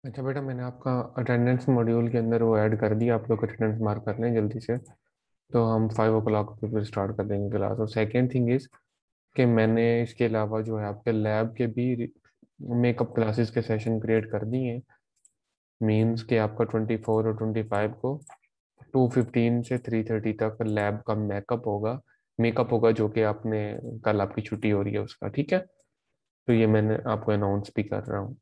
अच्छा बेटा, मैंने आपका अटेंडेंस मॉड्यूल के अंदर वो ऐड कर दिया। आप लोग अटेंडेंस मार्क कर लें जल्दी से, तो हम 5 o'clock पे फिर स्टार्ट कर देंगे क्लास। और सेकेंड थिंग इज़ कि मैंने इसके अलावा जो है आपके लैब के भी मेकअप क्लासेस के सेशन क्रिएट कर दिए हैं। मीन्स कि आपका 24 और 25 को 2:15 से 3:30 तक लैब का मेकअप होगा जो कि आपने कल आपकी छुट्टी हो रही है उसका, ठीक है। तो ये मैंने आपको अनाउंस भी कर रहा हूँ।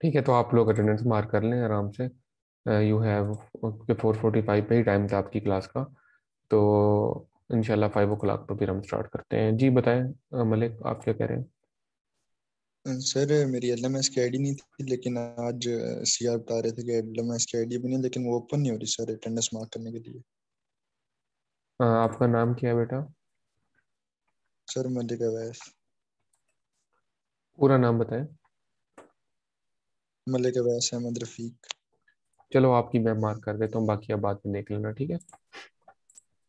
ठीक है, तो आप लोग अटेंडेंस मार्क कर लें आराम से। यू हैव 4:45 पे ही टाइम था आपकी क्लास का। तो इंशाल्लाह 5 o'clock पर फिर हम स्टार्ट करते हैं। जी बताएं, मलिक आप क्या कह रहे हैं। सर मेरी एलएमएस की आईडी नहीं थी, लेकिन आज सीआर बता रहे थे कि एलएमएस की आईडी भी नहीं, लेकिन वो ओपन नहीं हो रही सर अटेंडेंस मार्क करने के लिए। आपका नाम क्या है बेटा? सर मलिक अवैस। पूरा नाम बताएं। मलिक अवैस अहमद रफीक। चलो आपकी मैं मार्क कर देता हूँ, बाकी आप बाद में देख लेना, ठीक है।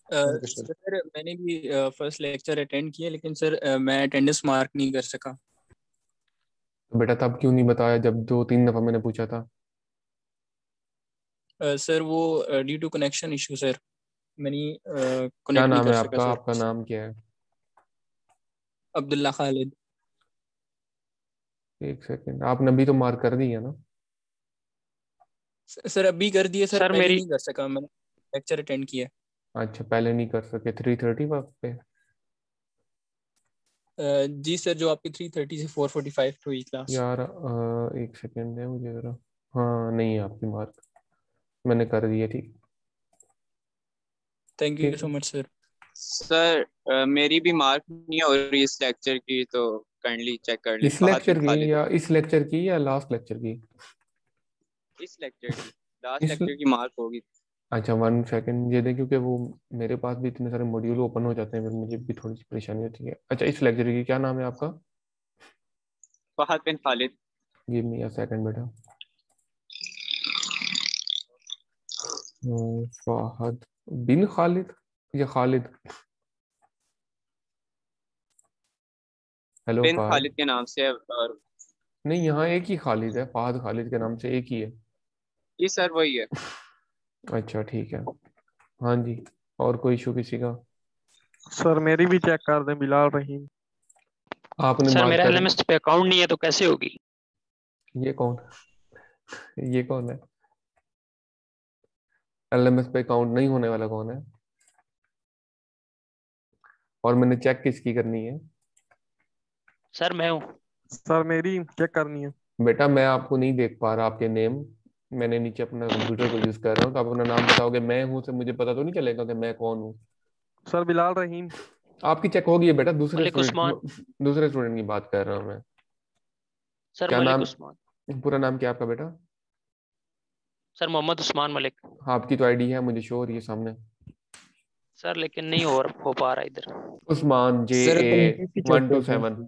Okay sir. सर मैंने भी फर्स्ट लेक्चर अटेंड किया, लेकिन सर मैं अटेंडेंस मार्क नहीं कर सका। तो बेटा तब क्यों नहीं बताया जब 2-3 दफ़ा मैंने पूछा था? सर वो due to connection issue sir, मैंने क्या कनेक्ट नहीं नाम कर है सका आपका? सर। आपका नाम क्या है? अब्दुल्ला खालिद। एक सेकेंड, आपने अभी तो मार्क कर दी है ना? सर अभी कर दिए सर, सर पहले मेरी नहीं कर सका, मैंने लेक्चर अटेंड किया। अच्छा, पहले नहीं कर सके 3:30 पे? जी सर, जो आपकी 3:30 से 4:45 हुई क्लास। यार एक सेकेंड है मुझे जरा। हाँ, नहीं है आपकी मार्क, मैंने कर दी है, ठीक। थैंक यू ठीक सो है। Much sir. सर मेरी भी मार्क नहीं हो रही इस लेक्चर की, तो काइंडली चेक कर लें। इस फहद बिन लेक्चर की खालिद। या इस लेक्चर की या लास्ट लेक्चर की? इस लेक्चर की, लास्ट इस लेक्चर की मार्क होगी। अच्छा, 1 सेकेंड ये दें, क्योंकि वो मेरे पास भी इतने सारे मॉड्यूल ओपन हो जाते हैं, फिर मुझे भी थोड़ी सी परेशानी होती है। अच्छा, इस लेक्चर की क्या नाम है आपका? Fahad bin Khalid. Give me a second बेटा। फहद बिन खालिद या खालिद? हेलो बिन फहद। खालिद के नाम से है, और नहीं, यहाँ एक ही खालिद है, फहद खालिद के नाम से एक ही है। ये सर वही है। अच्छा ठीक है। हाँ जी, और कोई इशू किसी का? सर मेरी भी चेक कर दें, बिलाल रहीम। आपने सर मार्क मेरा कर? एलएमएस पे अकाउंट नहीं है, तो कैसे होगी? ये कौन? ये कौन है? एलएमएस पे काउंट नहीं होने वाला कौन है? और मैंने चेक किसकी करनी है? सर मैं हूँ। सर मेरी चेक करनी है। बेटा मैं आपको नहीं देख पा रहा, आपके नेम। मैंने नीचे अपना कंप्यूटर को यूज कर रहा हूँ, तो आप अपना नाम बताओगे, मैं हूँ से मुझे पता तो नहीं चलेगा कि मैं कौन हूँ। सर बिलाल रहीम। आपकी चेक होगी है बेटा, दूसरे मलिक उस्मान। स्टूडेंट, दूसरे स्टूडेंट की बात कर रहा हूँ मैं। सर क्या मलिक नाम? उस्मान। पूरा नाम क्या है आपका बेटा? सर मोहम्मद उस्मान मलिक। हाँ, आपकी तो आईडी है, मुझे शो हो रही है सामने। सर लेकिन नहीं हो पा रहा इधर। उस्मान जे सर ए अपनी भी चेक वन टू कर दो। सेवन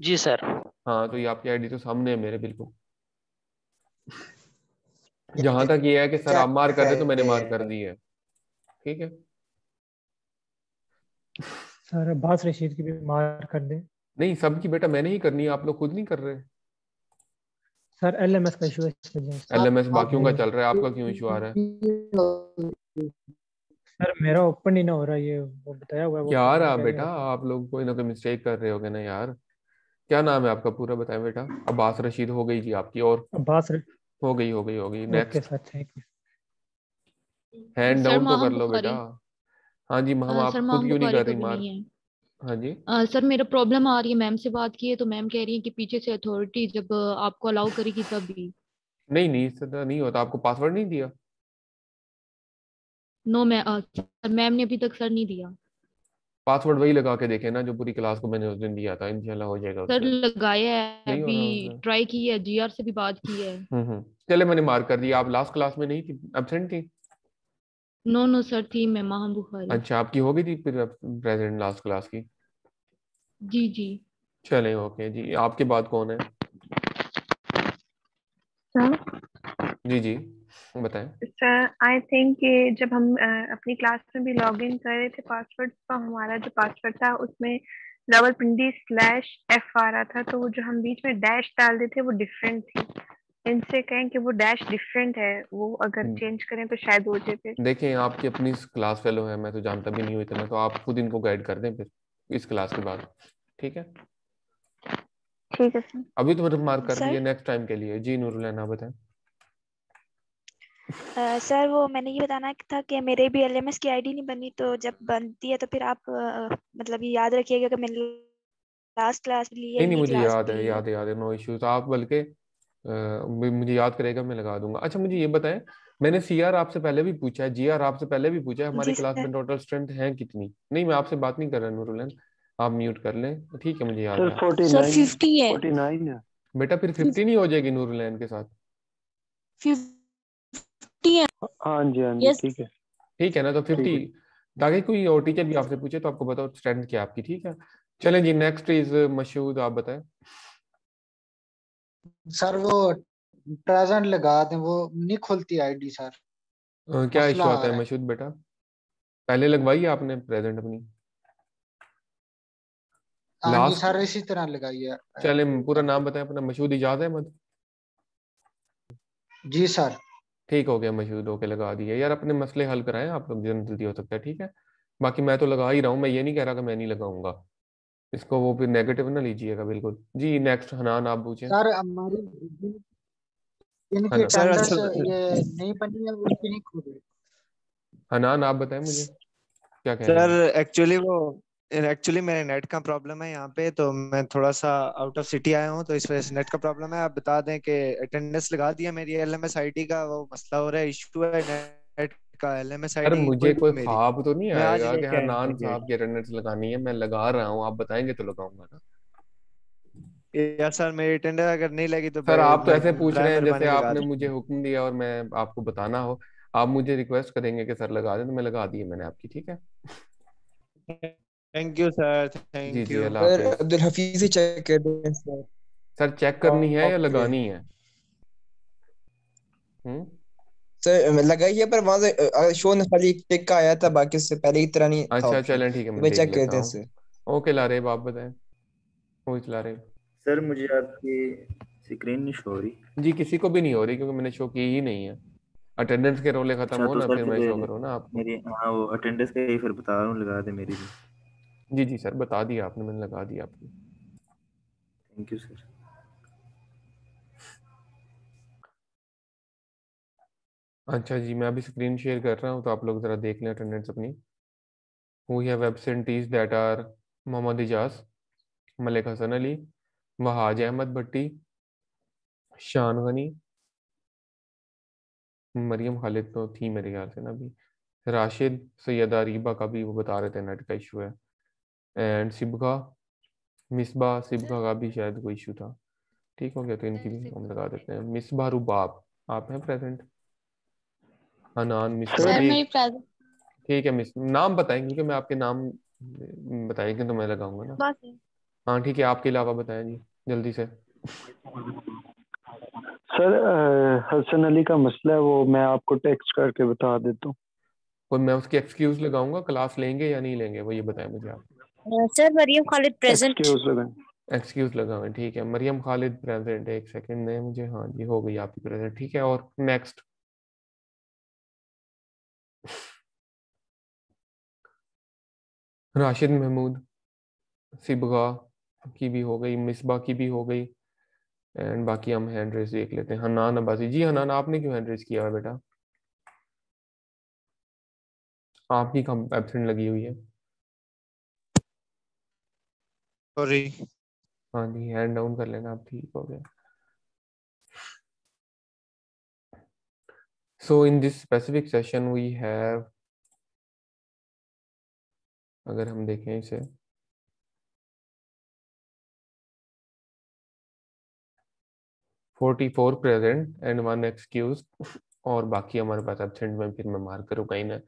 जी सर। हाँ, तो ये आपकी आईडी तो सामने है मेरे, बिल्कुल। जहां तक ये है कि सर आप चेक मार कर दे, तो मैंने मार कर कर। दी है, ठीक है। सर अब्बास रशीद की भी मार कर दें। नहीं, सबकी बेटा मैंने ही करनी है, आप लोग खुद नहीं कर रहे। सर एलएमएस का इशू है इस वजह से। एलएमएस बाकियों का चल रहा है, आपका क्यों इशू आ रहा है? सर मेरा ओपन ही ना हो रहा, ये वो बताया हुआ है, वो यार करने आप कह रहे बेटा, हैं। आप लोग कोई ना कोई मिस्टेक कर रहे होगे ना यार। क्या नाम है आपका, पूरा बताएं बेटा। अब्बास रशीद हो गई जी आपकी, और अब्बास हो गई okay next. Sir, thank you. Hand sir down तो कर माहम लो बेटा। बुखारी। हाँ जी, हम सर आप खुद माहम क्यों नहीं बुखारी कर को रही भी मार? नहीं है। हाँ जी। सर मेरा प्रॉब्लम आ रही है, मैम से बात की है तो मैम कह रही है कि पीछे से अथॉरिटी जब आपको अलाउ करेगी तभी। नहीं नहीं, इससे तो नहीं होता, आपको पासवर्ड नहीं दिया? नो सर मैम ने अभी तक सर नहीं दिया। पासवर्ड वही लगा के देखे ना जो पूरी क्लास को मैंने उस दिन दिया था, इंशाल्लाह हो जाएगा सर उससे। लगाया है, नहीं हो अभी रहा उससे। ट्राई की है, जीआर से भी बात की है। चले, मैंने मार्क कर दिया। आप लास्ट क्लास में नहीं थी, एब्सेंट थी? नो नो सर, थी मैं माहम बुखारी। अच्छा, आपकी हो गई थी फिर प्रेजेंट लास्ट क्लास की? जी जी। चले ओके जी, आपके बाद कौन है? सर जी जी, बताएं। सर आई थिंक कि जब हम अपनी क्लास में भी लॉग इन कर रहे थे पासवर्ड, तो हमारा जो पासवर्ड था उसमें रावलपिंडी /F आ रहा था, तो वो जो हम बीच में डैश डाल देते वो डिफरेंट थी। इनसे कहें कि वो डैश डिफरेंट है, वो अगर चेंज करें तो शायद हो जाए फिर। देखें आपकी अपनी क्लास फेलो है, मैं तो जानता भी नहीं हूँ इतना, तो आप खुद इनको गाइड कर दें फिर इस क्लास के बाद, ठीक है? ठीक है सर। अभी तो मतलब मार्क कर सर? दिए, नेक्स्ट टाइम के लिए। जी नूरुलैना बताएं। सर वो मैंने ये बताना था कि मेरे भी एलएमएस की आईडी नहीं बनी, तो जब बनती है तो फिर आप मतलब ये याद रखिएगा कि मैंने लास्ट क्लास ली है, नहीं नहीं, इन्हीं मुझे क्लास याद में है, ली है। याद है नो इश्यूज। आप बल्कि मुझे याद करेगा, मैं लगा दूंगा। अच्छा मुझे ये बताएं, मैंने सीआर आपसे पहले भी पूछा है, जीआर आपसे पहले भी पूछा है, हमारी जी क्लास सर। में टोटल स्ट्रेंथ है कितनी? नहीं, मैं आपसे बात नहीं कर रहा नूरुलैन, आप म्यूट कर लें, ठीक है? मुझे याद सर है। 49 50 है। 49 है। बेटा फिर 50 नहीं हो जाएगी नूरुलैन के साथ? 50 है। हाँ जी हाँ जी, यस। ठीक है। ठीक है ना, तो ठीक 50, है। ताकि कोई और टीचर भी आपसे पूछे तो आपको बताओ स्ट्रेंथ क्या है आपकी, ठीक है? चलें जी, नेक्स्ट इज मशहूद, आप बताएं। सर वो प्रेजेंट लगा दें, वो नहीं खुलती आईडी सर, क्या मसला इशू आ आता है रहा है। मशहूद बेटा? पहले लगवाई है आपने प्रेजेंट अपनी? हाँ जी लास्ट, सर, इसी तरह लगाई है। चले पूरा नाम बताएं अपना। मशहूद इजाज अहमद? जी सर। ठीक हो गया मशहूद, होके लगा दिए। यार अपने मसले हल कराएं आप लोग जितना जल्दी हो सकता है, ठीक है? बाकी मैं तो लगा ही रहा हूँ, मैं ये नहीं कह रहा कि मैं नहीं लगाऊंगा इसको, वो फिर नेगेटिव ना लीजिएगा बिल्कुल। जी नेक्स्ट हनान, आप पूछें। सर हमारी इनकी हना सर अटेंडेंस असल ये नहीं बनी है, उनकी नहीं खुली। हनान आप बताएं मुझे क्या कह रहे सर हैं। एक्चुअली मेरे नेट का प्रॉब्लम है यहाँ पे, तो मैं थोड़ा सा आउट ऑफ सिटी आया हूँ, तो इस वजह से नेट का प्रॉब्लम है। आप बता दें कि अटेंडेंस लगा दिया मेरी एलएमएस आईडी का, वो मसला हो रहा है, इशू है नेट का। एलएमएस अरे आईडी मुझे कोई कोई मेरी, ख्वाब तो नहीं मैं आज आएगा कि लेके आया हूँ हनान मेरी साहब की आईडी। अटेंडेंस लगानी है, मैं लगा रहा हूँ, आप बताएंगे तो लगाऊंगा ना। या सर मेरी अटेंडेंस अगर नहीं लगी तो सर आप तो ऐसे पूछ बराए रहे हैं जैसे मेहरबानी लगा आपने मुझे दें। हुक्म दिया और मैं आपको बताना हो। आप मुझे रिक्वेस्ट करेंगे कि सर लगा दें, तो मैं लगा दी है मैंने आपकी, ठीक है? थैंक यू सर, जी थैंक जी, यू। अल्लाह सर हाफिज। अब्दुल हफीज ही चेक कर दें सर। सर चेक करनी है या ओके लगानी है? हम्म। सर लगाइए, पर वहां से शो ने खाली टिक का आया था, बाकी उससे पहले की तरह नहीं था अच्छा ऑप्शन, चलें, ठीक है, तो मैं भाई देख चेक लेता करते हैं हूँ। इससे। ओके लारेब, आप बताएं। वो चला रहे। सर मुझे आपकी स्क्रीन नहीं शो हो रही। जी किसी को भी नहीं हो रही, क्योंकि मैंने शो की ही नहीं है। अटेंडेंस के रोले खत्म अच्छा हो तो ना, सर फिर मैं फिर शो करूँ ना आपको। मेरी, हाँ वो अटेंडेंस का ही फिर बता रहा हूँ, लगा दे मेरी भी। जी जी सर, बता दिया आपने, मैंने लगा दिया आपकी। Thank you sir. अच्छा जी, मैं अभी स्क्रीन शेयर कर रहा हूँ, तो आप लोग जरा देख लें अटेंडेंस अपनी। We have absentees that are Mohammad Ijaz, Malik Hasan Ali, Wahaj Ahmed Bhatti, Shan Ghani, Maryam Khalid तो थी मेरे ख्याल से ना अभी, राशिद, सैयदा रीबा का भी वो बता रहे थे नेट का इशू है, एंड सिबका, मिसबा, सिबका का भी शायद कोई इशू था। ठीक हो गया, तो इनकी भी हम लगा देते हैं। मिसबा रुबाब, आप हैं present? Hanan, Misba sir sir ji. मेरी प्रेजेंट। ठीक है, मिस नाम बताएं, क्योंकि मैं आपके नाम बताएंगे तो मैं लगाऊंगा ना। बस हाँ ठीक है, आपके अलावा बताएं जी जल्दी से। सर हसन अली का मसला है, वो मैं आपको टेक्स्ट करके बता देता हूँ। और मैं उसकी एक्सक्यूज लगाऊंगा, क्लास लेंगे या नहीं लेंगे वो ये बताएं मुझे आप। Sir Mariam Khalid present. Excuse लगाएं। एक्सक्यूज लगाएं, ठीक है। मरियम खालिद प्रेजेंट, एक सेकंड दें मुझे। हाँ जी, हो गई आपकी प्रेजेंट, ठीक है। और नेक्स्ट, राशिद महमूद, सिबगा की भी हो गई, मिसबा की भी हो गई, एंड बाकी हम हैंड रेस देख लेते हैं। हनान अब्बासी जी, हनान आपने क्यों हैंड रेस किया है बेटा? आपकी कम एब्सेंट लगी हुई है। सॉरी। हाँ जी, हैंड डाउन कर लेना आप, ठीक हो गया। So in this specific session we have, अगर हम देखें इसे, forty four present and one excuse, और बाकी हमारे पास एब्सेंट में फिर मैं मार्क करूँ कहीं ना,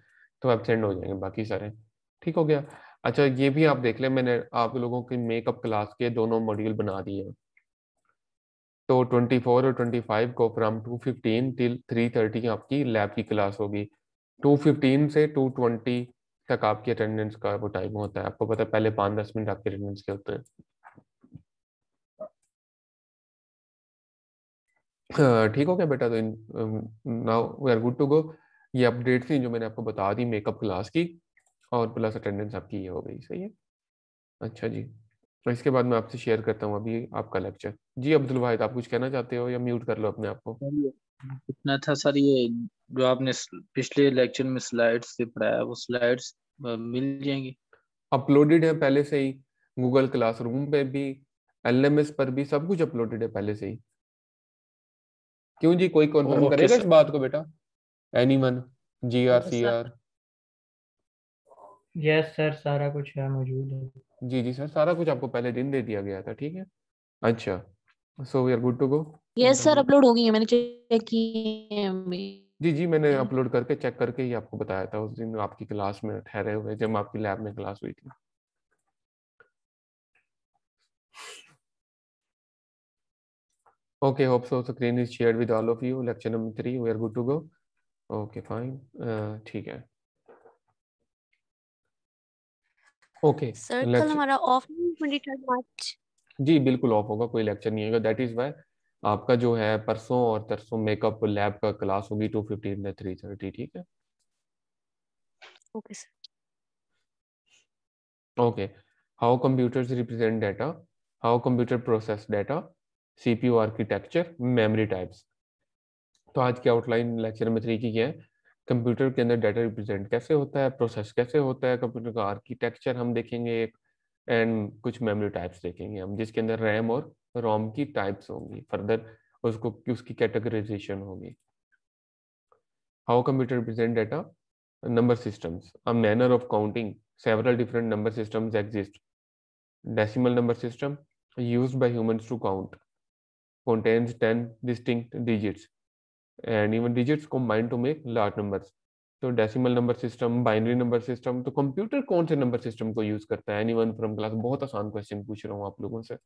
तो एब्सेंट हो जाएंगे बाकी सारे। ठीक हो गया। अच्छा ये भी आप देख लें, मैंने आप लोगों की मेकअप क्लास के दोनों मॉड्यूल बना दिए हैं। तो 24 और 25 को फ्रॉम 2:15 टिल 3:30 आपकी लैब की क्लास होगी। 2:15 से 2:20 तक आपकी अटेंडेंस का वो टाइम होता है। आपको पता है पहले 5-10 मिनट आपके अटेंडेंस के होते हैं। ठीक हो गया बेटा? तो now we are good to go. ये अपडेट थी जो मैंने आपको बता दी मेकअप क्लास की, और प्लस अटेंडेंस आपकी ये हो गई। सही है। अच्छा जी, तो इसके बाद मैं आपसे शेयर करता हूँ अभी आपका लेक्चर। जी अब्दुल वाहिद, आप कुछ कहना चाहते हो या म्यूट कर लो अपने आप को? इतना था सर, ये जो आपने पिछले लेक्चर में स्लाइड्स से पढ़ाया वो स्लाइड्स मिल जाएंगी? अपलोडेड है पहले से ही, गूगल क्लासरूम पे भी, LMS पर भी, सब कुछ अपलोडेड है पहले से ही। क्यों जी, कोई कॉन्फर्म ओके करेगा इस सर। बात को बेटा? Anyone? GR yes CR? Sir, yes sir, सारा कुछ है मौजूद है। जी जी सर, सारा कुछ आपको पहले दिन दे दिया गया था। ठीक है। अच्छा, so we are good to go. Yes sir, upload हो गई है, मैंने चेक की है अभी। जी जी, मैंने अपलोड करके चेक करके ही आपको बताया था उस दिन आपकी क्लास में ठहरे हुए, जब आपकी लैब में क्लास हुई थी। Okay, hope so. Screen is shared with all of you. Lecture number 3, we are good to go. Okay, fine. ठीक है। Okay, सर कल lecture हमारा ऑफ 23 मार्च। जी बिल्कुल ऑफ होगा, कोई लेक्चर नहीं होगा। दैट इज वाई आपका जो है परसों और तरसों मेकअप लैब का क्लास होगी 2:15 से 3:30। ठीक है। Okay sir. Okay, how computers represent data, how computer process data, CPU architecture, memory types। तो आज की आउटलाइन लेक्चर नंबर 3 की क्या है? कंप्यूटर के अंदर डाटा रिप्रेजेंट कैसे होता है, प्रोसेस कैसे होता है, कंप्यूटर का आर्किटेक्चर हम देखेंगे एक, एंड कुछ मेमोरी टाइप्स देखेंगे हम, जिसके अंदर रैम और रोम की टाइप्स होंगी। फर्दर उसको उसकी कैटेगराइजेशन होगी। How computer represent data, number systems, a manner of counting, several different number systems exist. Decimal number system used by humans to count, contains 10 distinct digits and even digits combined to make large numbers. तो decimal number system, binary number system, तो computer कौन से number system को use करता है? Anyone from class? बहुत आसान question पूछ रहा हूँ आप लोगों से।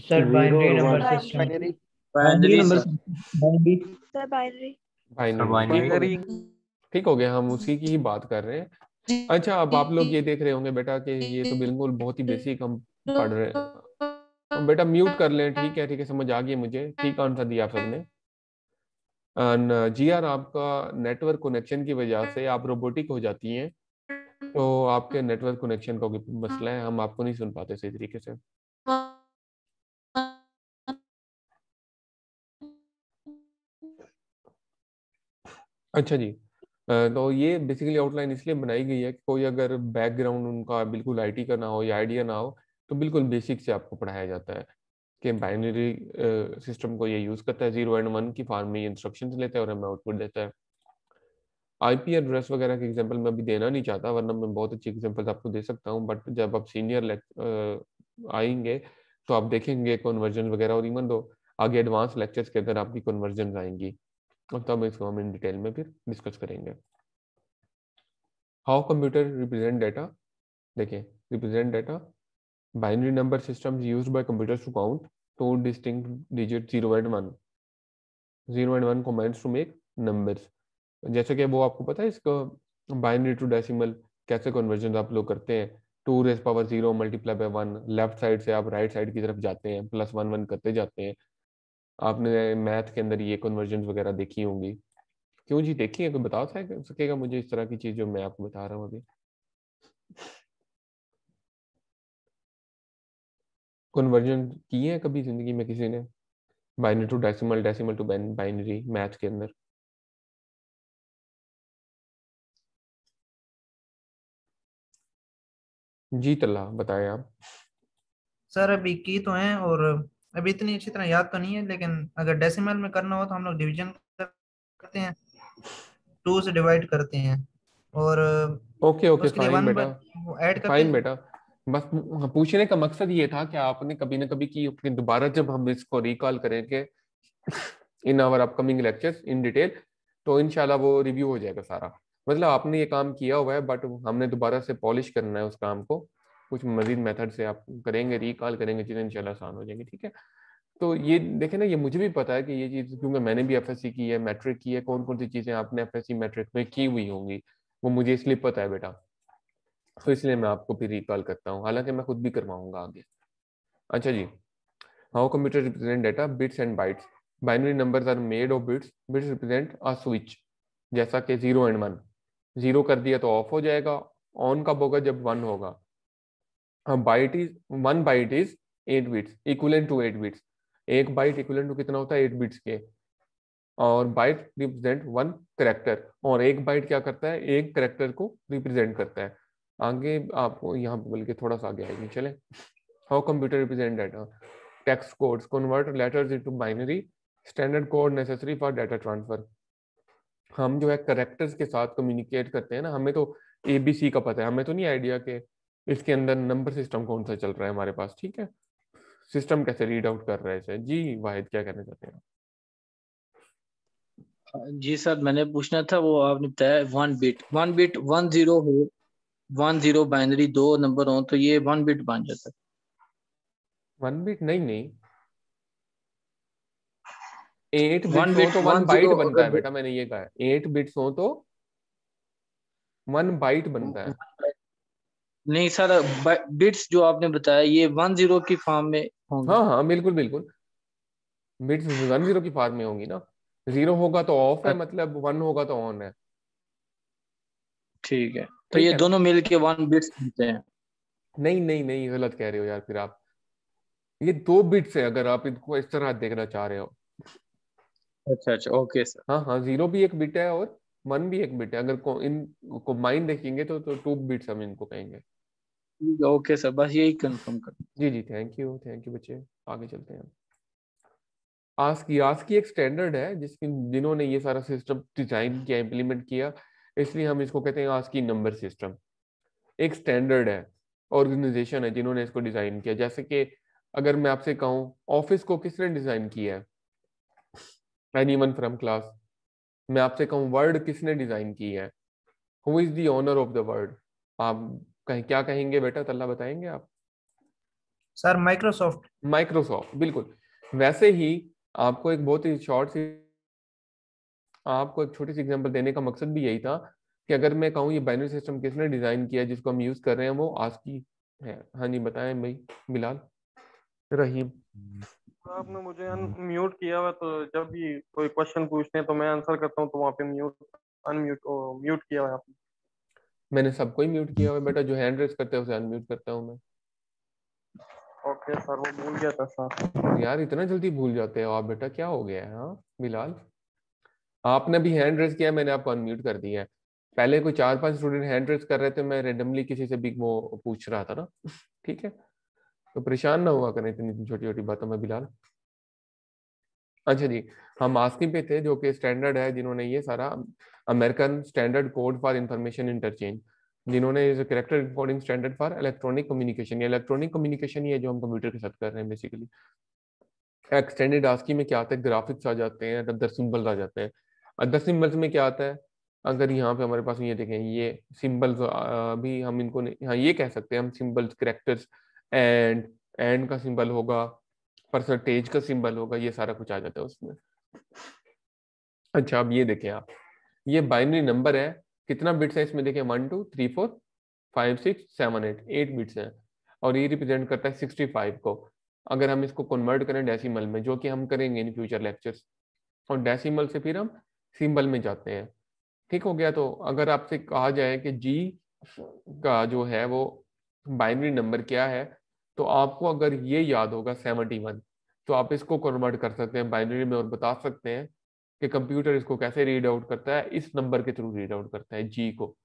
Sir binary number one system. Binary binary number sir. Binary. Sir binary. Binary ठीक हो गया, हम उसी की ही बात कर रहे हैं। अच्छा, अब आप लोग ये देख रहे होंगे बेटा कि ये तो बिल्कुल बहुत ही बेसिक हम पढ़ रहे हैं। बेटा म्यूट कर लें। ठीक है, ठीक है, समझ आ गई मुझे। ठीक आंसर दिया आप सबने। GR, आपका नेटवर्क कनेक्शन की वजह से आप रोबोटिक हो जाती हैं, तो आपके नेटवर्क कनेक्शन का कोई मसला है, हम आपको नहीं सुन पाते सही तरीके से। अच्छा जी, तो ये बेसिकली आउटलाइन इसलिए बनाई गई है कि कोई अगर बैकग्राउंड उनका बिल्कुल IT का ना हो या आइडिया ना हो, तो बिल्कुल बेसिक से आपको पढ़ाया जाता है कि बाइनरी सिस्टम को ये यूज करता है, 0 और 1 की फॉर्म में इंस्ट्रक्शंस लेता है और हमें आउटपुट देता है। IP एड्रेस वगैरह के एग्जांपल मैं अभी देना नहीं चाहता, वरना मैं बहुत अच्छी एग्जांपल्स आपको दे सकता हूँ, बट जब आप सीनियर आएंगे तो आप देखेंगे कन्वर्जन वगैरह, और इवन दो आगे एडवांस लेक्चर्स के अंदर आपकी कन्वर्जन आएंगी, और तब इसको हम इन डिटेल में फिर डिस्कस करेंगे। हाउ कंप्यूटर रिप्रेजेंट डाटा, देखिए represent data, binary number systems used by computers to count 2 distinct digit 0 and 1, 0 and 1 commands to make numbers. जैसे कि वो आपको पता है इसको बाइनरी टू डेसिमल कैसे कन्वर्जन आप लोग करते हैं, 2⁻0 मल्टीप्लाई बाय 1, लेफ्ट साइड से आप राइट साइड की तरफ जाते हैं, +1 1 करते जाते हैं। आपने मैथ के अंदर ये कन्वर्जन वगैरह देखी होंगी। क्यों जी, देखी है? कोई बता सकेगा मुझे इस तरह की चीज जो मैं आपको बता रहा हूँ अभी? कन्वर्जन की है कभी जिंदगी में किसी ने, binary to decimal, decimal to binary, math के अंदर? जी तल्ला बताएं आप। सर अभी की तो हैं, और अभी इतनी अच्छी तरह याद तो नहीं है, लेकिन अगर डेसिमल में करना हो तो हम लोग डिवीजन करते हैं, 2 से डिवाइड करते हैं, और ओके ओके उसके लिए फाइन 1 बेटा, ऐड करते फाइन हैं। बेटा। बस पूछने का मकसद ये था कि आपने कभी ना कभी की, फिर दोबारा जब हम इसको रिकॉल करेंगे in our upcoming lectures in detail, तो इंशाल्लाह वो रिव्यू हो जाएगा सारा। मतलब आपने ये काम किया हुआ है, बट हमने दोबारा से पॉलिश करना है उस काम को, कुछ मजीद मेथड से आप करेंगे, रिकॉल करेंगे, चीज़ें इंशाल्लाह आसान हो जाएंगी। ठीक है, तो ये देखें ना, ये मुझे भी पता है कि ये चीज़, क्योंकि मैंने भी FSC की है, मैट्रिक की है, कौन कौन सी चीज़ें आपने FSC मैट्रिक में की हुई होंगी वो मुझे इसलिए पता है बेटा। तो इसलिए मैं आपको फिर रिकॉल करता हूँ, हालांकि मैं खुद भी करवाऊंगा आगे। अच्छा जी, how computer represent data bits and bytes. Binary numbers are made of bits, bits represent a switch, जैसा कि 0 एंड 1। 0 कर दिया तो ऑफ हो जाएगा, ऑन कब होगा, जब 1 होगा। Byte is 1 byte is 8 bits equivalent to 8 bits. एक बाइट इक्वलेंट टू कितना होता है, 8 बिट्स के। और बाइट रिप्रेजेंट 1 करेक्टर, और एक बाइट क्या करता है, एक करेक्टर को रिप्रेजेंट करता है। आगे आपको यहाँ पे बल्कि थोड़ा सा आगे आएगी, चले। How computer represent data. Text codes convert letters into binary, standard code necessary for data transfer. हम जो है करेक्टर्स के साथ कम्युनिकेट करते हैं ना, हमें तो ABC का पता है, हमें तो नहीं आइडिया कि इसके अंदर नंबर सिस्टम कौन सा चल रहा है हमारे पास, ठीक है। सिस्टम कैसे रीड आउट कर रहा है इसे। जी वाहिद क्या कहना चाहते हैं। जी सर, मैंने पूछना था, वो आपने बताया 1 बिट 1 0 हो, 1 0 बाइनरी 2 नंबर हो तो ये 1 बिट बन जाता है। 1 बिट नहीं, 8 1 बिट्स हो बिट तो 1 1 बाइट 0 बनता है अगर बेटा, मैंने ये कहा है 8 बिट्स हो तो 1 बाइट बनता है। नहीं सर, बिट्स जो आपने बताया ये 1 0 की फॉर्म में होंगे। हाँ हाँ बिल्कुल बिल्कुल, बिट्स 1 0 की फॉर्म में होंगी ना। 0 होगा तो ऑफ है, मतलब 1 होगा तो ऑन है। ठीक है, तो ठीक ये है ना? दोनों मिलके 1 बिट्स बनते हैं। नहीं नहीं नहीं, गलत कह रहे हो यार फिर आप। ये 2 बिट्स है अगर आप इनको इस तरह देखना चाह रहे हो। अच्छा अच्छा, ओके सर। हाँ हाँ, 0 भी एक बिट है और 1 भी एक बिट है। अगर इन कंबाइन देखेंगे तो 2 बिट्स हम इनको कहेंगे। ओके सर, बस यही कंफर्म कर। जी जी, थैंक यू बच्चे। आगे चलते हैं। आस्की एक स्टैंडर्ड है जिन्होंने ये सारा सिस्टम डिजाइन किया, इम्प्लीमेंट किया, इसलिए हम इसको कहते हैं आस्की नंबर सिस्टम। एक स्टैंडर्ड है, ऑर्गेनाइजेशन है जिन्होंने इसको डिजाइन किया। जैसे कि अगर मैं आपसे कहूँ ऑफिस को किसने डिजाइन किया है, एनीवन फ्रॉम क्लास। मैं आपसे कहूँ वर्ड किसने डिजाइन की है, who is the owner of the word, आप क्या कहेंगे बेटा, तल्ला बताएंगे आप। Sir Microsoft. माइक्रोसॉफ्ट, बिल्कुल। वैसे ही आपको एक बहुत ही आपको एक छोटी सी एग्जांपल देने का मकसद भी यही था कि अगर मैं कहूँ ये बाइनरी सिस्टम किसने डिजाइन किया जिसको हम यूज कर रहे हैं, वो आस्की है। हाँ जी बताएं भाई, बिलाल रहीम। आपने मुझे म्यूट किया हुआ, तो जब भी कोई क्वेश्चन पूछते हैं तो मैं आंसर करता हूँ, तो वहाँ पे म्यूट किया हुआ है आपने। मैंने सबको ही म्यूट किया हुआ है बेटा, जो हैंड रेस करते हैं उसे अनम्यूट करता हूँ मैं। ओके सर, वो भूल गया था सर। यार इतना जल्दी भूल जाते हो आप बेटा, क्या हो गया है। हाँ बिलाल, आपने भी हैंड रेस किया, मैंने आपको अनम्यूट कर दिया है। पहले कोई 4-5 स्टूडेंट हैंड रेस कर रहे थे, मैं रेंडमली किसी से भी वो पूछ रहा था ना। ठीक है, तो परेशान ना हुआ करें इतनी छोटी छोटी बातों में बिलाल। अच्छा जी, हम आस्की पे थे, जो कि स्टैंडर्ड है, जिन्होंने ये सारा American standard code for information interchange, जिन्होंने character encoding standard for electronic communication. ये इलेक्ट्रॉनिक कम्युनिकेशन ही है जो हम कंप्यूटर के साथ कर रहे हैं बेसिकली। एक्सटेंडेड आस्की में क्या आता है, ग्राफिक्स आ जाते हैं, अदर सिंबल्स आ जाते हैं। अदर सिंबल्स में क्या आता है, अगर यहाँ पे हमारे पास ये देखें, ये सिंबल्स भी हम इनको हाँ ये कह सकते हैं हम सिंबल्स, करेक्टर्स, एंड का सिंबल होगा, परसेंटेज का सिंबल होगा, ये सारा कुछ आ जाता है उसमें। अच्छा अब ये देखें आप, ये बाइनरी नंबर है, कितना बिट्स है इसमें देखें, 1 2 3 4 5 6 7 8 बिट्स है, और ये रिप्रेजेंट करता है 65 को। अगर हम इसको कन्वर्ट करें डेसिमल में, जो कि हम करेंगे इन फ्यूचर लेक्चर्स, और डेसिमल से फिर हम सिंबल में जाते हैं। ठीक हो गया। तो अगर आपसे कहा जाए कि जी का जो है वो बाइनरी नंबर क्या है, तो आपको अगर ये याद होगा 71, तो आप इसको कन्वर्ट कर सकते हैं बाइनरी में और बता सकते हैं कि कंप्यूटर इसको कैसे रीड आउट करता है, इस नंबर के थ्रू रीड आउट करता है जी को।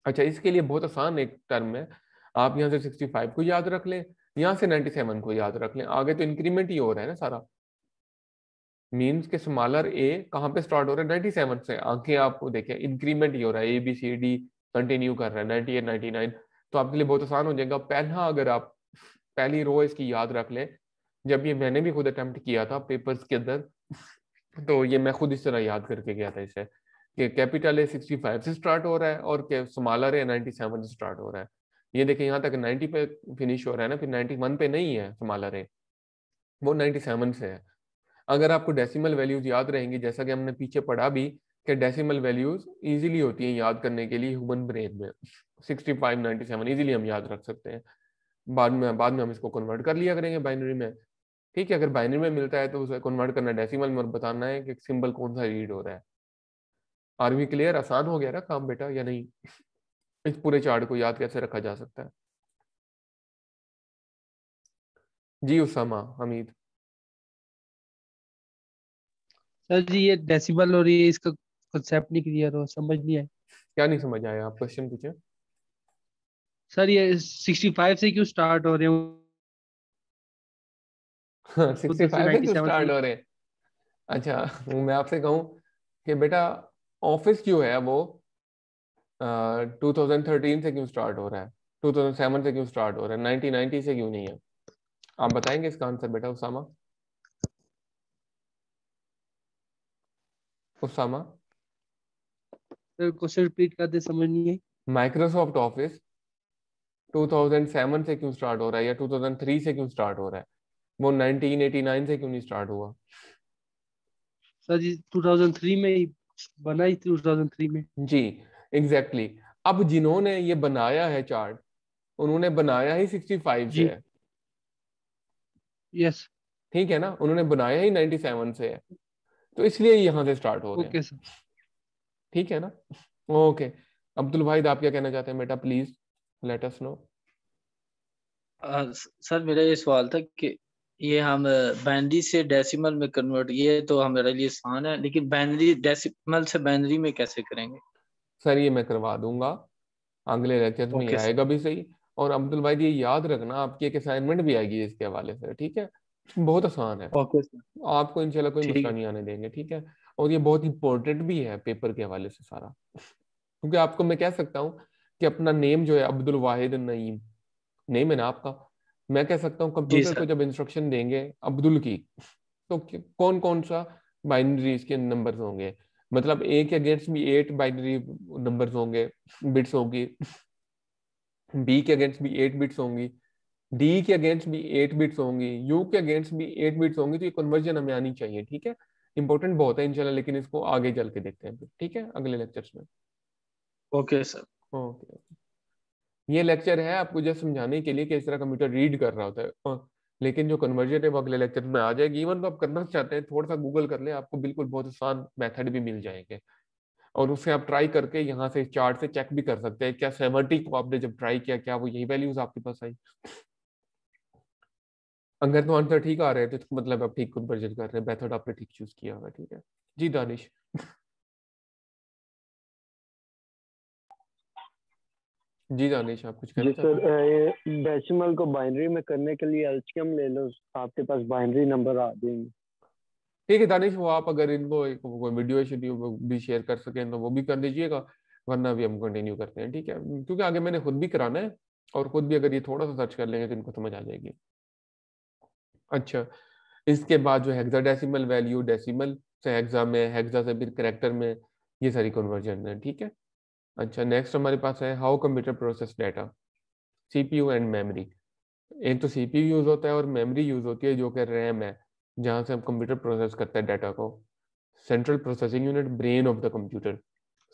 अच्छा, इसके लिए बहुत आसान एक टर्म है, आप यहाँ से 65 को याद रख लें, यहाँ से 97 को याद रख लें, आगे तो इंक्रीमेंट ही हो रहा है ना सारा। मीन्स के स्मॉलर ए कहाँ पे स्टार्ट हो रहा है, 97 से, आगे आपको देखें इंक्रीमेंट ही हो रहा है, ABCD कंटिन्यू कर रहा है 98 99। तो आपके लिए बहुत आसान हो जाएगा। पहला अगर आप पहली रो इसकी याद रख लें, जब ये मैंने भी खुद अटेम्प्ट किया था पेपर्स के अंदर, तो ये मैं खुद इस तरह याद करके गया था इसे, कि कैपिटल ए 65 से स्टार्ट हो रहा है और स्मॉलर ए 97 से स्टार्ट हो रहा है। ये देखें यहाँ तक 90 पे फिनिश हो रहा है ना, फिर 91 पे नहीं है स्मॉलर ए, वो 97 से है। अगर आपको डेसिमल वैल्यूज याद रहेंगी, जैसा कि हमने पीछे पढ़ा भी कि डेसिमल वैल्यूज इजीली होती हैं याद करने के लिए ह्यूमन ब्रेन में, 65 97 इजीली हम याद रख सकते हैं। बाद में हम इसको कन्वर्ट कर लिया करेंगे बाइनरी में। ठीक है, अगर बाइनरी में मिलता है तो उसे कन्वर्ट करना डेसिमल में और बताना है कि सिंबल कौन सा रीड हो रहा है। Are we clear? आसान हो गया ना काम बेटा या नहीं? इस पूरे चार्ट को याद कैसे रखा जा सकता है? जी उसामा, हमीद। सर जी ये डेसिबल और ये इसका कंसेप्ट नहीं क्लियर हो, समझ नहीं आया। क्या नहीं समझ आया? आप क्वेश्चन पूछे। सर ये 65 से क्यों स्टार्ट हो रहे हैं? 65 से क्यों स्टार्ट हो रहे हैं? अच्छा, मैं आपसे कहूं कि बेटा ऑफिस जो है वो 2013 से क्यों स्टार्ट हो रहा है, 2007 से क्यों स्टार्ट हो रहा है, 1990 से क्यों नहीं है? आप बताएंगे इसका आंसर बेटा Usama? Usama sir question repeat कर दे, समझ नहीं है। माइक्रोसॉफ्ट ऑफिस 2007 से क्यों स्टार्ट हो रहा है या 2003 से क्यों स्टार्ट हो रहा है? वो 1989 से क्यों नहीं स्टार्ट हुआ? सर जी 2003 में ही बना ही 2003 में। जी एग्जैक्टली अब जिन्होंने ये बनाया है चार्ट, उन्होंने बनाया ही 65 से है। यस ठीक है ना, उन्होंने बनाया ही 97 से है, तो इसलिए यहाँ से स्टार्ट हो रहे हैं। Okay sir. ठीक है ना? ओके, अब्दुल वाहिद आप क्या कहना चाहते हैं बेटा? Please let us know. Sir मेरा ये सवाल था कि ये हम बाइनरी से डेसिमल में कन्वर्ट, ये तो हमारे लिए आसान है, लेकिन बाइनरी डेसिमल से बाइनरी में कैसे करेंगे? सर ये मैं करवा दूंगा, अगले लेक्चर में ये ओके सर। आएगा भी सही। और अब्दुल भाई ये याद रखना, आपकी एक असाइनमेंट भी आएगी इसके हवाले से। ठीक है, बहुत आसान है, ओके सर। आपको इंशाल्लाह कोई ठीक मसला है। नहीं आने देंगे। ठीक है, और ये बहुत इंपॉर्टेंट भी है पेपर के हवाले से सारा, क्योंकि आपको मैं कह सकता हूँ कि अपना नेम जो है अब्दुल वाहिद नईम, नेम है ना आपका, मैं कह सकता हूँ जी कंप्यूटर सर। को जब इंस्ट्रक्शन देंगे अब्दुल की, तो कौन कौन सा बाइनरी इसके नंबर्स होंगे, मतलब ए के अगेंस्ट भी 8 बाइनरी नंबर्स होंगे, बिट्स होंगी, बी के अगेंस्ट भी 8 बिट्स होंगी, डी के अगेंस्ट भी 8 बिट्स होंगी, यू के अगेंस्ट भी 8 बिट्स होंगी। तो ये कन्वर्जन हमें आनी चाहिए। ठीक है, इंपॉर्टेंट बहुत है इंशाल्लाह, लेकिन इसको आगे चल के देखते हैं फिर। ठीक है, अगले लेक्चर्स में। Okay sir. ओके, ये लेक्चर है आपको जस्ट समझाने के लिए कि इस तरह कंप्यूटर रीड कर रहा होता है, लेकिन जो कन्वर्जन है वो अगले लेक्चर में आ जाएगी। इवन तो आप करना चाहते हैं थोड़ा सा गूगल कर ले, आपको बिल्कुल बहुत आसान मेथड भी मिल जाएंगे, और उससे आप ट्राई करके यहाँ से चार्ट से चेक भी कर सकते हैं क्या 70 को आपने जब ट्राई किया क्या वो यही वैल्यूज आपके पास आई। अगर तो आंसर ठीक आ रहे हैं तो मतलब आप ठीक कन्वर्जन कर रहे हैं, मेथड आपने ठीक चूज किया हुआ। ठीक है जी दानिश। जी दानिश आप कुछ कहना जी चाहते सर, हैं? ये डेसिमल को बाइनरी में करने के लिए एलसीएम ले लो, आपके पास बाइनरी नंबर आ जाएंगे। ठीक है दानिश, वो आप अगर इनको एक वीडियो शेड्यूल भी शेयर कर सकें तो वो भी कर दीजिएगा, वरना भी हम कंटिन्यू करते हैं। ठीक है, क्योंकि आगे मैंने खुद भी कराना है, और खुद भी अगर ये थोड़ा सा सर्च कर लेंगे तो इनको समझ आ जाएगी। अच्छा, इसके बाद जो हेक्साडेसिमल वैल्यू, डेसिमल से हेक्सा में, हेक्सा से फिर कैरेक्टर में, ये सारी कन्वर्जन है। ठीक है, अच्छा नेक्स्ट हमारे पास है how computer process data, CPU and memory. एक तो सीपीयू यूज होता है और मेमोरी यूज होती है जो कि रैम है, जहाँ से हम कंप्यूटर प्रोसेस करते हैं डाटा को। Central processing unit, brain of the computer.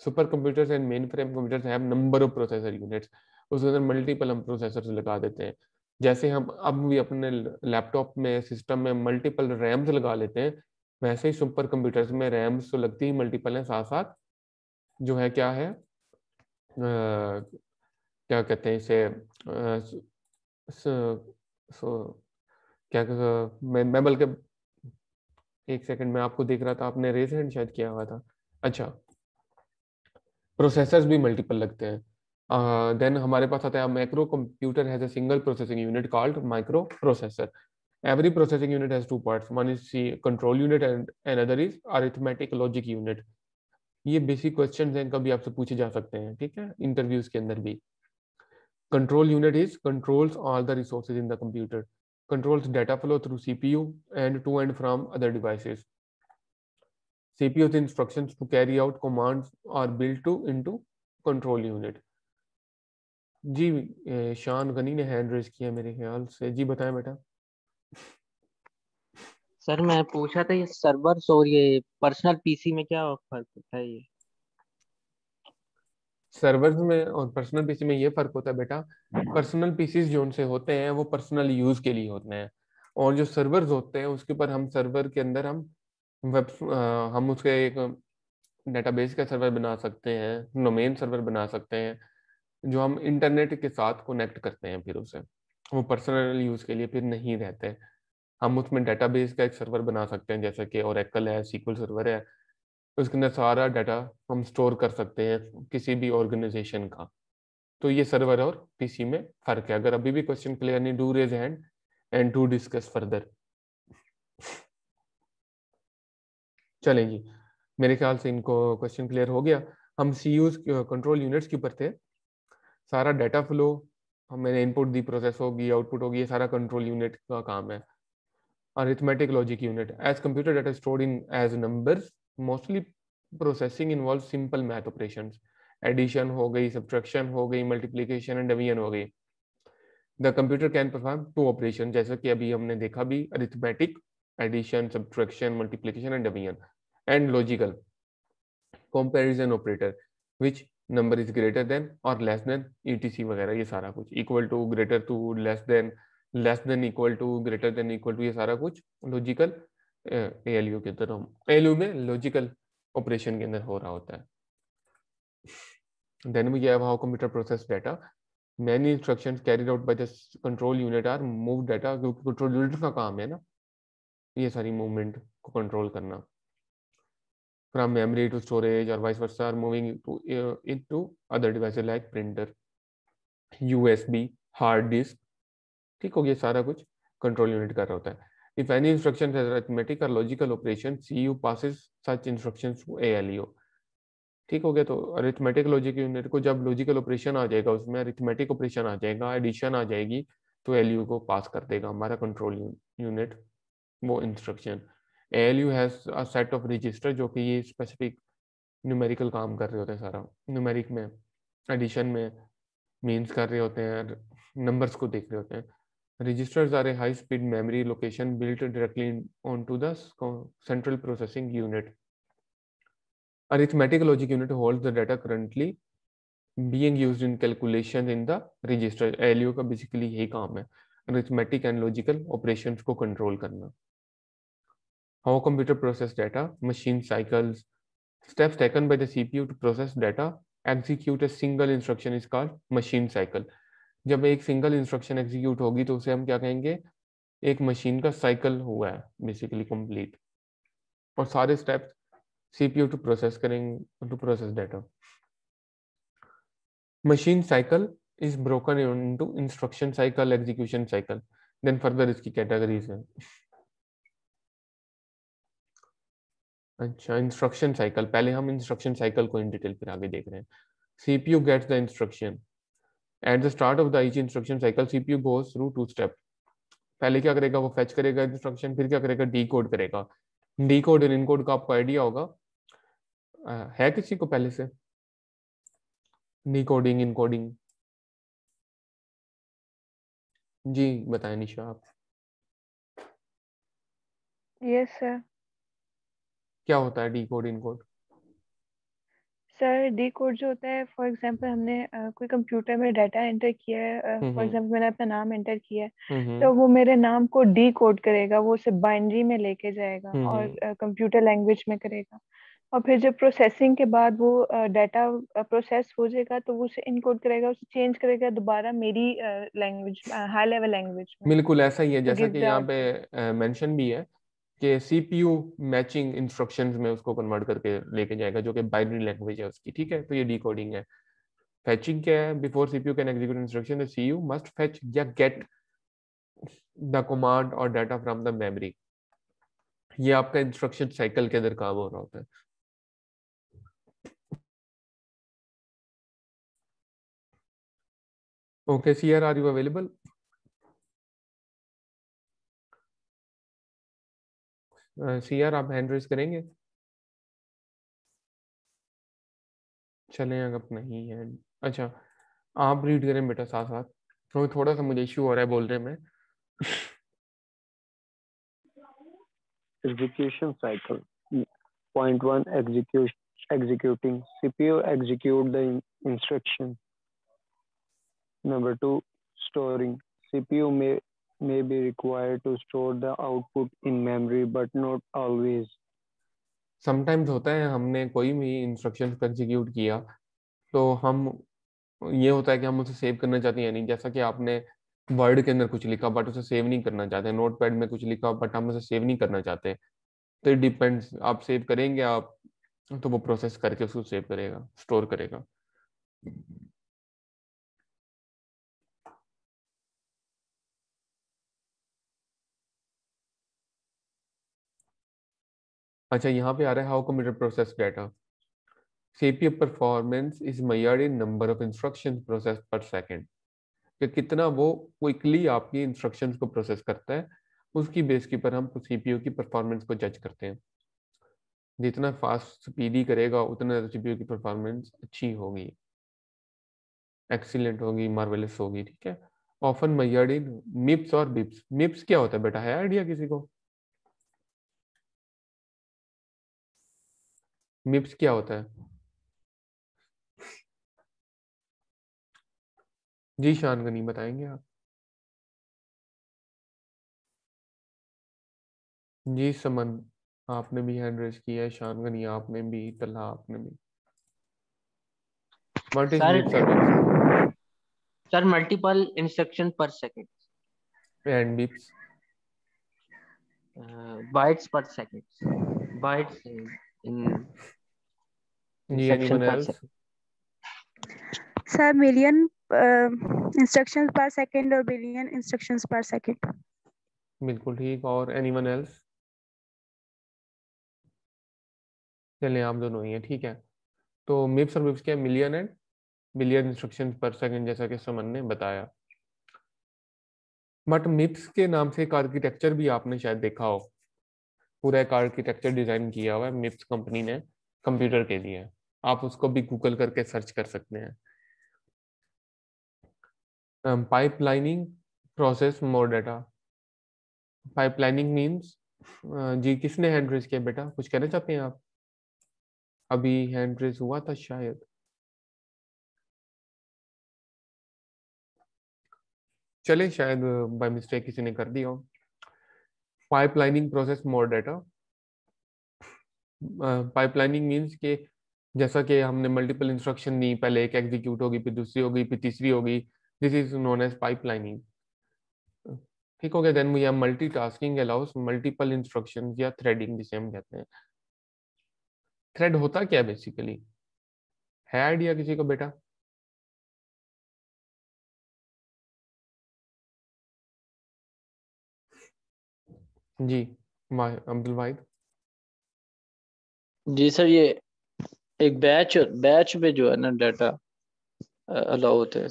Super computers and main frame computers have number of processor units, उसके अंदर मल्टीपल हम प्रोसेसर्स लगा देते हैं। जैसे हम अब भी अपने लैपटॉप में, सिस्टम में मल्टीपल रैम्स लगा लेते हैं, वैसे ही सुपर कंप्यूटर्स में रैम्स तो लगती ही मल्टीपल है, साथ साथ जो है क्या है, क्या कहते हैं इसे, क्या मैं बल्कि एक सेकंड में आपको देख रहा था, आपने रेज हैंड शायद किया हुआ था। अच्छा, प्रोसेसर्स भी मल्टीपल लगते हैं। देन हमारे पास आता है macro computer has a single processing unit called micro processor. Every processing unit has two parts, one is control unit and another is arithmetic logic unit. ये बेसिक क्वेश्चंस हैं, कभी आपसे पूछे जा सकते हैं। ठीक है, इंटरव्यूज के अंदर भी। Control unit is controls all the resources in the computer, controls data flow through CPU and to and from other devices. CPU's instructions to carry out commands are built into control unit. जी शान गनी ने hand raise किया मेरे ख्याल से। जी बताएं बेटा। Sir मैं पूछा था ये सर्वर्स और ये पर्सनल पीसी में क्या फर्क होता है? ये सर्वर्स में और पर्सनल पीसी में ये फर्क होता है बेटा, पर्सनल पीसीज जो उनसे होते हैं वो पर्सनल यूज के लिए होते हैं, और जो सर्वर्स होते हैं उसके ऊपर हम सर्वर के अंदर हम उसके एक डेटाबेस का सर्वर बना सकते हैं, डोमेन सर्वर बना सकते हैं, जो हम इंटरनेट के साथ कनेक्ट करते हैं, फिर उसे वो पर्सनल यूज के लिए फिर नहीं रहते। हम उसमें डेटाबेस का एक सर्वर बना सकते हैं, जैसे कि ओरेकल है, सीक्वल सर्वर है, उसके अंदर सारा डाटा हम स्टोर कर सकते हैं किसी भी ऑर्गेनाइजेशन का। तो ये सर्वर और पीसी में फर्क है। अगर अभी भी क्वेश्चन क्लियर नहीं, do raise hand and to discuss further. चलें जी, मेरे ख्याल से इनको क्वेश्चन क्लियर हो गया। हम सीयूज कंट्रोल यूनिट्स के ऊपर थे। सारा डाटा फ्लो मैंने इनपुट दी, प्रोसेस होगी, आउटपुट होगी, ये सारा कंट्रोल यूनिट का काम है। Arithmetic logic unit, as computer data stored in as numbers, mostly processing involve simple math operations, addition हो गई, सब्ट्रैक्शन हो गई, मल्टीप्लिकेशन एंड डिवीजन हो गई। The computer can perform two operation, जैसे कि अभी हमने देखा भी, arithmetic, addition, subtraction, multiplication and division, and logical comparison operator which number is greater than और लेस देन, ईटीसी वगैरह, ये सारा कुछ, equal to, greater to, less than, equal to, greater than, equal to, ये सारा कुछ लॉजिकल एएलयू के अंदर, एएलयू में लॉजिकल ऑपरेशन के अंदर हो रहा होता है। Then we have how computer process data, many instructions carried out by the control unit are move data, क्योंकि कंट्रोल यूनिट का काम है ना ये सारी मूवमेंट को कंट्रोल करना, from memory to storage or vice versa, are moving into other devices like printer, USB, hard disk। ठीक हो गया, सारा कुछ कंट्रोल यूनिट कर रहा होता है। If any instruction has arithmetic or logical operation, CU passes such instructions to ALU। ठीक हो गया, तो अरिथमेटिक लॉजिक यूनिट को जब लॉजिकल ऑपरेशन आ जाएगा, उसमें अरिथमेटिक ऑपरेशन आ जाएगा, एडिशन आ जाएगी, तो एलयू को पास कर देगा हमारा कंट्रोल यूनिट वो instruction. ALU has a set of register, जो कि ये स्पेसिफिक न्यूमेरिकल काम कर रहे होते हैं, सारा न्यूमेरिक में, एडिशन में मीन्स कर रहे होते हैं, नंबर्स को देख रहे होते हैं। Registers are a high speed memory location built directly onto the central processing unit. Arithmetic logic unit holds the data currently being used in calculation in the register। ALU का बेसिकली यही काम है, arithmetic and logical operations को control करना। How computer process data, machine cycles, steps taken by the CPU to process data, execute a single instruction is called machine cycle। जब एक single instruction execute होगी तो उसे हम क्या कहेंगे, एक मशीन का साइकिल हुआ है बेसिकली कंप्लीट, और सारे steps CPU to process data। Machine cycle is broken into instruction cycle, execution cycle, then further इसकी categories है। अच्छा, इंस्ट्रक्शन साइकिल, पहले हम इंस्ट्रक्शन साइकिल को इन डिटेल फिर आगे देख रहे हैं। CPU gets the instruction at the start of the each instruction cycle, CPU goes through two steps। पहले क्या करेगा, वो फेच करेगा इंस्ट्रक्शन, फिर क्या करेगा, डीकोड करेगा। डीकोड और इनकोड का आपको आइडिया होगा, है किसी को पहले से डीकोडिंग इनकोडिंग? जी बताएं निशा आप। Yes sir. क्या होता है डीकोड इनकोड? सर डीकोड जो होता है, फॉर एग्जांपल हमने कोई कंप्यूटर में डाटा एंटर किया है, फॉर एग्जांपल मैंने अपना नाम एंटर किया है, तो वो मेरे नाम को डीकोड करेगा, वो उसे बाइनरी में लेके जाएगा और कंप्यूटर लैंग्वेज में करेगा, और फिर जब प्रोसेसिंग के बाद वो डाटा प्रोसेस हो जाएगा तो वो उसे इनकोड करेगा, उसे चेंज करेगा दोबारा मेरी लैंग्वेज, हाई लेवल लैंग्वेज में। बिल्कुल ऐसा ही है, जैसा कि यहाँ पे मेंशन भी है कि CPU मैचिंग इंस्ट्रक्शंस में उसको कन्वर्ट करके लेके जाएगा, जो कि बाइनरी लैंग्वेज है उसकी। ठीक है, तो ये डीकोडिंग है। फैचिंग क्या है? Before CPU can execute instruction, the CPU must fetch या गेट द कमांड और डाटा फ्रॉम द मेमोरी। ये आपका इंस्ट्रक्शन साइकिल के अंदर काम हो रहा होता है। Okay CR, are you available? CR आप हैंड रेज करेंगे? चलें अगर नहीं है, अच्छा आप रीड करें बेटा साथ साथ, क्योंकि थोड़ा सा मुझे इश्यू हो रहा है बोलने में। Execution cycle, point 1 execution executing. CPU execute the instruction. Number 2, storing. CPU may be required to store the output in memory, but not always. Sometimes होता है हमने कोई भी इंस्ट्रक्शन को एग्जीक्यूट किया तो हम ये होता है कि हम उसे सेव करना चाहते हैं, यानी जैसा कि आपने वर्ड के अंदर कुछ लिखा बट उसे सेव नहीं करना चाहते, नोटपैड में कुछ लिखा बट हम उसे सेव नहीं करना चाहते, तो इट डिपेंड्स, आप सेव करेंगे आप तो वो प्रोसेस करके उसको सेव करेगा, स्टोर करेगा। अच्छा, यहाँ पे आ रहा है how computer process data. CPU performance is measured in number of instructions process पर सेकंड, कि कितना वो क्विकली आपकी इंस्ट्रक्शंस को प्रोसेस करता है, उसकी बेस के पर हम CPU की परफॉर्मेंस को जज करते हैं। जितना फास्ट स्पीडी करेगा उतना CPU की परफॉर्मेंस अच्छी होगी, एक्सीलेंट होगी, मार्वेलस होगी, ठीक है। ऑफन मेजर्ड इन मिप्स और बिप्स। मिप्स क्या होता है बेटा, है आइडिया किसी को? मिप्स क्या होता है? जी शान गनी बताएंगे आप? जी समन आपने भी हैंड रेज किया है, शान गनी आपने भी, तलहा आपने भी। व्हाट इज मिप्स और BIPS? Sir multiple instruction per second. And BIPS? Bytes per second. Bytes इन जी anyone else? Sir million instructions per second और बिलियन इंस्ट्रक्शंस पर सेकंड। बिल्कुल ठीक। और एनीवन एल्स? चलिए आप दोनों ही हैं, ठीक है। तो मिप्स और बिप्स क्या है? Million and billion instructions per second, जैसा कि समन ने बताया। बट मिप्स के नाम से एक आर्किटेक्चर भी आपने शायद देखा हो, पूरा एक आर्किटेक्चर डिजाइन किया हुआ है मिप्स कंपनी ने कंप्यूटर के लिए, आप उसको भी गूगल करके सर्च कर सकते हैं। Pipelining process more data. Pipelining means, जी किसने हैंड रेज किया बेटा, कुछ कहना चाहते हैं आप? अभी हैंड रेज हुआ था शायद। चले शायद बाय मिस्टेक किसी ने कर दिया हो। Pipelining process more data. Pipelining means के जैसा कि हमने मल्टीपल इंस्ट्रक्शन दी, पहले एक एग्जीक्यूट होगी, फिर दूसरी होगी, फिर तीसरी होगी, this is known as pipelining. ठीक हो गया। Then we have multitasking allows multiple instructions या थ्रेडिंग जिसे हम कहते हैं। थ्रेड होता क्या है बेसिकली, है आइडिया किसी को बेटा? जी अब्दुल वाहिद? जी सर, ये एक बैच में जो है ना डाटा अलाउ होता है,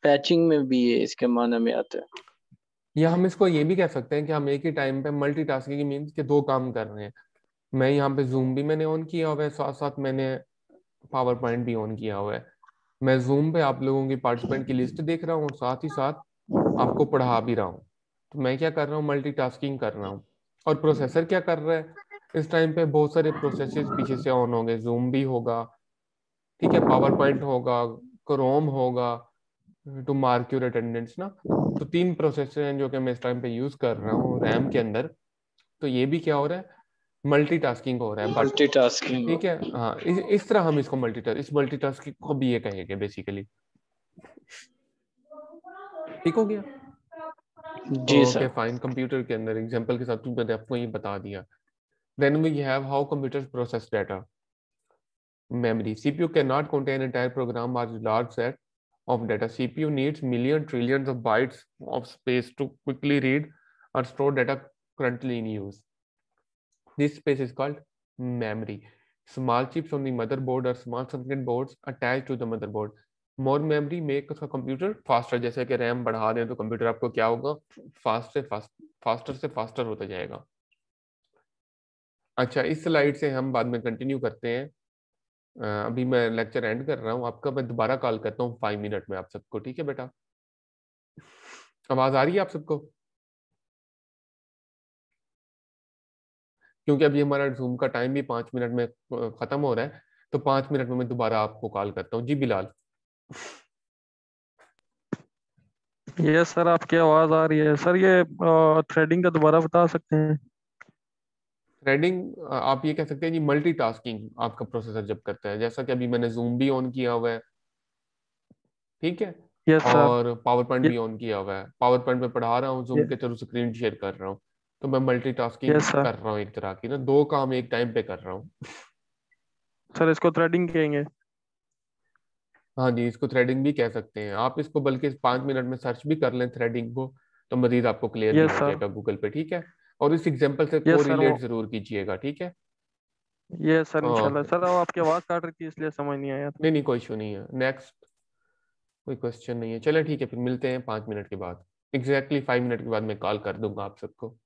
पैचिंग में भी ये इसके माने में आता है। या हम इसको ये भी कह सकते हैं कि हम एक ही टाइम पे मल्टीटास्किंग मींस के दो काम कर रहे हैं। मैं यहाँ पे जूम भी मैंने ऑन किया हुआ है, साथ साथ मैंने पावर पॉइंट भी ऑन किया हुआ है। मैं जूम पे आप लोगों की पार्टिसिपेंट की लिस्ट देख रहा हूँ, साथ ही साथ आपको पढ़ा भी रहा हूँ। तो मैं क्या कर रहा हूँ, मल्टीटास्किंग कर रहा हूँ। और प्रोसेसर क्या कर रहा है, इस टाइम पे बहुत सारे प्रोसेसेस पीछे से ऑन होंगे, जूम भी होगा, ठीक है, पावर पॉइंट होगा, क्रोम होगा, टू मार्क योर अटेंडेंस ना। तो 3 प्रोसेसर हैं जो कि मैं इस टाइम पे यूज कर रहा हूँ रैम के अंदर। तो ये भी क्या हो रहा है, मल्टीटास्किंग हो रहा है। मल्टीटास्किंग, ठीक है, हाँ, इस तरह हम इसको मल्टीटास्किंग को भी ये कहेंगे बेसिकली। ठीक हो गया? जी ओके सर। फाइन। कंप्यूटर के अंदर एग्जांपल के साथ मैंने आपको ये बता दिया। Then we have how computers process data. memory. CPU cannot contain entire program or large set of data. CPU needs million trillions of bytes of space to quickly read or store data currently in use. This space is called memory. Small chips on the motherboard or small circuit boards attached to the motherboard. More memory makes a computer faster. जैसे कि RAM बढ़ा दें तो computer आपको क्या होगा, faster से faster होता जाएगा। अच्छा, इस स्लाइड से हम बाद में कंटिन्यू करते हैं। अभी मैं लेक्चर एंड कर रहा हूँ आपका, मैं दोबारा कॉल करता हूँ 5 मिनट में आप सबको, ठीक है बेटा? आवाज आ रही है आप सबको? क्योंकि अभी हमारा जूम का टाइम भी 5 मिनट में खत्म हो रहा है, तो 5 मिनट में मैं दोबारा आपको कॉल करता हूँ। जी बिलाल। ये सर आपकी आवाज आ रही है सर। ये थ्रेडिंग का दोबारा बता सकते हैं? थ्रेडिंग आप ये कह सकते हैं जी मल्टीटास्किंग आपका प्रोसेसर जब करता है, जैसा कि अभी मैंने जूम भी ऑन किया हुआ है, ठीक है, यस सर। और पावर पॉइंट भी ऑन किया हुआ है, पावर पॉइंट पे पढ़ा रहा हूँ, जूम के थ्रू स्क्रीन शेयर कर रहा हूँ, तो मैं मल्टीटास्किंग यस सर। कर रहा हूँ, एक तरह की ना 2 काम एक टाइम पे कर रहा हूँ। सर इसको थ्रेडिंग कहेंगे? हाँ जी, इसको थ्रेडिंग भी कह सकते हैं आप, इसको बल्कि 5 मिनट में सर्च भी कर लें थ्रेडिंग को, तो मजीद आपको क्लियर भी यस हो सर। जाएगा गूगल पे, ठीक है। और इस एग्जांपल से यस सर। कोरिलेट जरूर कीजिएगा, ठीक है। ये सर इंशाल्लाह। ओके, सर वो आपकी आवाज काट रही थी इसलिए समझ नहीं आया था। नहीं नहीं कोई इशू नहीं है। नेक्स्ट कोई क्वेश्चन नहीं है, चलो ठीक है, फिर मिलते हैं 5 मिनट के बाद, एग्जैक्टली 5 मिनट के बाद मैं कॉल कर दूंगा आप सबको।